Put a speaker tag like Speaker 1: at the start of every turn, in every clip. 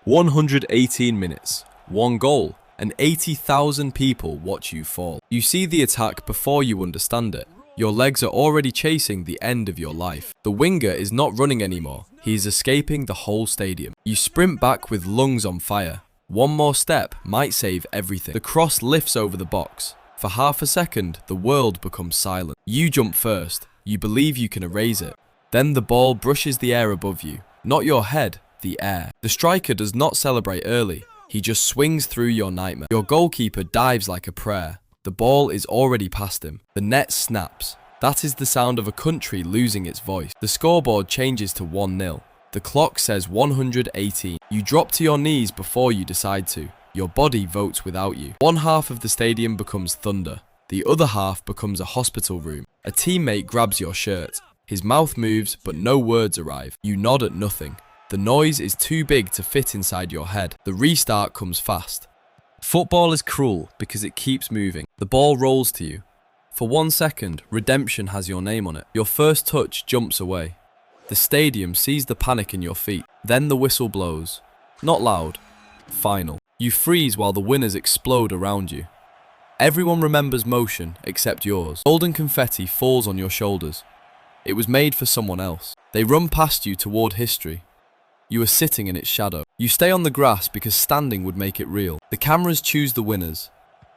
Speaker 1: 118 minutes, one goal, and 80,000 people watch you fall. You see the attack before you understand it. Your legs are already chasing the end of your life. The winger is not running anymore. He is escaping the whole stadium. You sprint back with lungs on fire. One more step might save everything. The cross lifts over the box. For half a second, the world becomes silent. You jump first. You believe you can erase it. Then the ball brushes the air above you. Not your head, the air. The striker does not celebrate early. He just swings through your nightmare. Your goalkeeper dives like a prayer. The ball is already past him. The net snaps. That is the sound of a country losing its voice. The scoreboard changes to 1-0. The clock says 118. You drop to your knees before you decide to. Your body votes without you. One half of the stadium becomes thunder. The other half becomes a hospital room. A teammate grabs your shirt. His mouth moves, but no words arrive. You nod at nothing. The noise is too big to fit inside your head. The restart comes fast. Football is cruel because it keeps moving. The ball rolls to you. For 1 second, redemption has your name on it. Your first touch jumps away. The stadium sees the panic in your feet. Then the whistle blows. Not loud. Final. You freeze while the winners explode around you. Everyone remembers motion except yours. Golden confetti falls on your shoulders. It was made for someone else. They run past you toward history. You are sitting in its shadow. You stay on the grass because standing would make it real. The cameras choose the winners.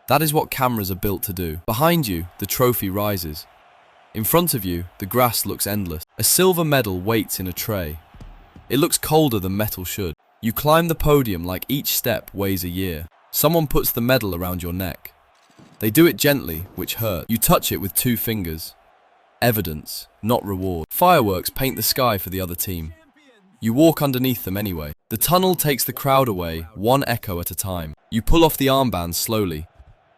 Speaker 1: That is what cameras are built to do. Behind you, the trophy rises. In front of you, the grass looks endless. A silver medal waits in a tray. It looks colder than metal should. You climb the podium like each step weighs a year. Someone puts the medal around your neck. They do it gently, which hurts. You touch it with 2 fingers. Evidence, not reward. Fireworks paint the sky for the other team. You walk underneath them anyway. The tunnel takes the crowd away, one echo at a time. You pull off the armband slowly.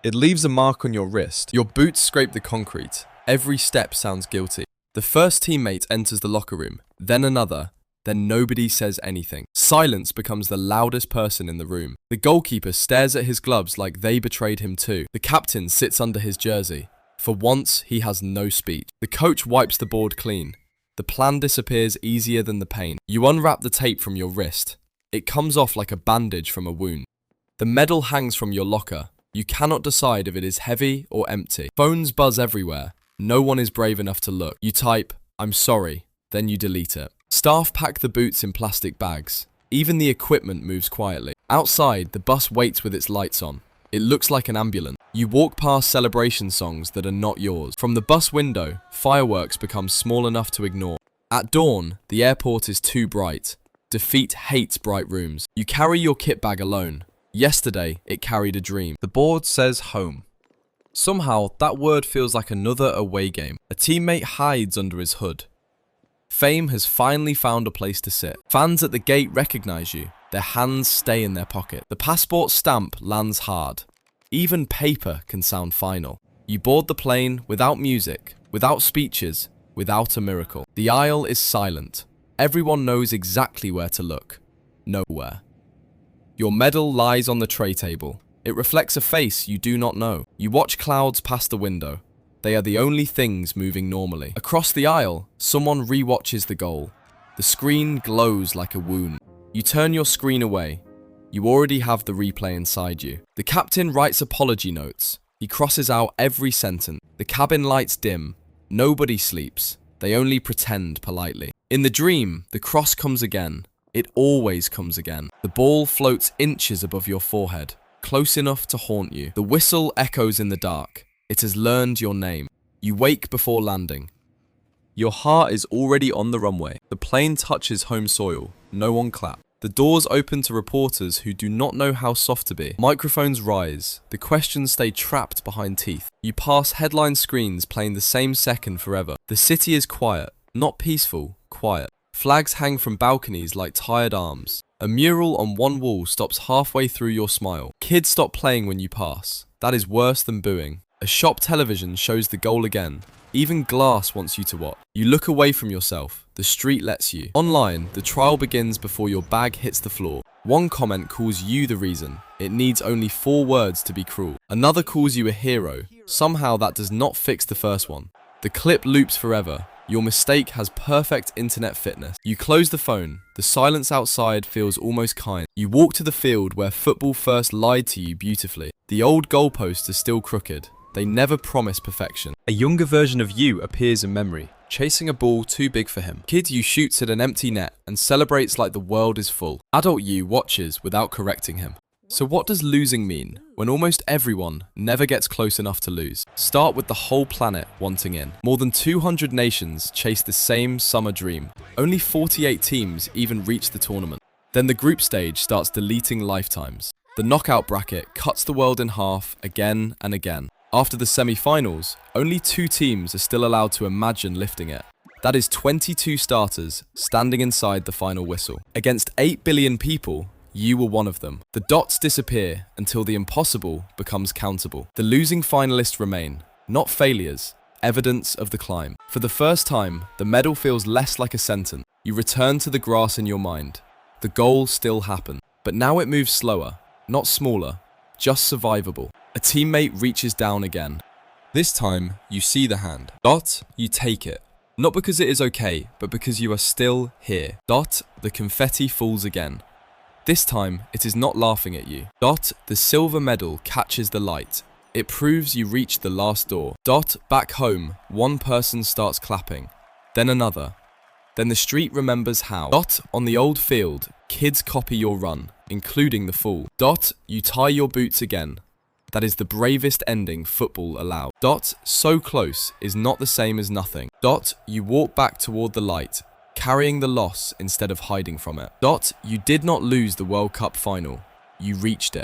Speaker 1: It leaves a mark on your wrist. Your boots scrape the concrete. Every step sounds guilty. The first teammate enters the locker room, then another, then nobody says anything. Silence becomes the loudest person in the room. The goalkeeper stares at his gloves like they betrayed him too. The captain sits under his jersey. For once, he has no speech. The coach wipes the board clean. The plan disappears easier than the pain. You unwrap the tape from your wrist. It comes off like a bandage from a wound. The medal hangs from your locker. You cannot decide if it is heavy or empty. Phones buzz everywhere. No one is brave enough to look. You type, "I'm sorry," then you delete it. Staff pack the boots in plastic bags. Even the equipment moves quietly. Outside, the bus waits with its lights on. It looks like an ambulance. You walk past celebration songs that are not yours. From the bus window, fireworks become small enough to ignore. At dawn, the airport is too bright. Defeat hates bright rooms. You carry your kit bag alone. Yesterday, it carried a dream. The board says home. Somehow, that word feels like another away game. A teammate hides under his hood. Fame has finally found a place to sit. Fans at the gate recognize you. Their hands stay in their pocket. The passport stamp lands hard. Even paper can sound final. You board the plane without music, without speeches, without a miracle. The aisle is silent. Everyone knows exactly where to look. Nowhere. Your medal lies on the tray table. It reflects a face you do not know. You watch clouds pass the window. They are the only things moving normally. Across the aisle, someone re-watches the goal. The screen glows like a wound. You turn your screen away. You already have the replay inside you. The captain writes apology notes. He crosses out every sentence. The cabin lights dim. Nobody sleeps. They only pretend politely. In the dream, the cross comes again. It always comes again. The ball floats inches above your forehead, close enough to haunt you. The whistle echoes in the dark. It has learned your name. You wake before landing. Your heart is already on the runway. The plane touches home soil. No one claps. The doors open to reporters who do not know how soft to be. Microphones rise. The questions stay trapped behind teeth. You pass headline screens playing the same second forever. The city is quiet. Not peaceful, quiet. Flags hang from balconies like tired arms. A mural on one wall stops halfway through your smile. Kids stop playing when you pass. That is worse than booing. A shop television shows the goal again. Even glass wants you to watch. You look away from yourself. The street lets you. Online, the trial begins before your bag hits the floor. One comment calls you the reason. It needs only 4 words to be cruel. Another calls you a hero. Somehow that does not fix the first one. The clip loops forever. Your mistake has perfect internet fitness. You close the phone. The silence outside feels almost kind. You walk to the field where football first lied to you beautifully. The old goalposts are still crooked. They never promise perfection. A younger version of you appears in memory, chasing a ball too big for him. Kid you shoots at an empty net and celebrates like the world is full. Adult you watches without correcting him. So what does losing mean when almost everyone never gets close enough to lose? Start with the whole planet wanting in. More than 200 nations chase the same summer dream. Only 48 teams even reach the tournament. Then the group stage starts deleting lifetimes. The knockout bracket cuts the world in half again and again. After the semi-finals, only 2 teams are still allowed to imagine lifting it. That is 22 starters standing inside the final whistle. Against 8 billion people, you were one of them. The dots disappear until the impossible becomes countable. The losing finalists remain, not failures, evidence of the climb. For the first time, the medal feels less like a sentence. You return to the grass in your mind. The goal still happened, but now it moves slower, not smaller, just survivable. A teammate reaches down again. This time, you see the hand. Dot, you take it. Not because it is okay, but because you are still here. Dot, the confetti falls again. This time, it is not laughing at you. Dot, the silver medal catches the light. It proves you reached the last door. Dot, back home, one person starts clapping. Then another. Then the street remembers how. Dot, on the old field, kids copy your run, including the fall. Dot, you tie your boots again. That is the bravest ending football allowed. Dot, so close is not the same as nothing. Dot, you walk back toward the light, carrying the loss instead of hiding from it. Dot, you did not lose the World Cup final. You reached it.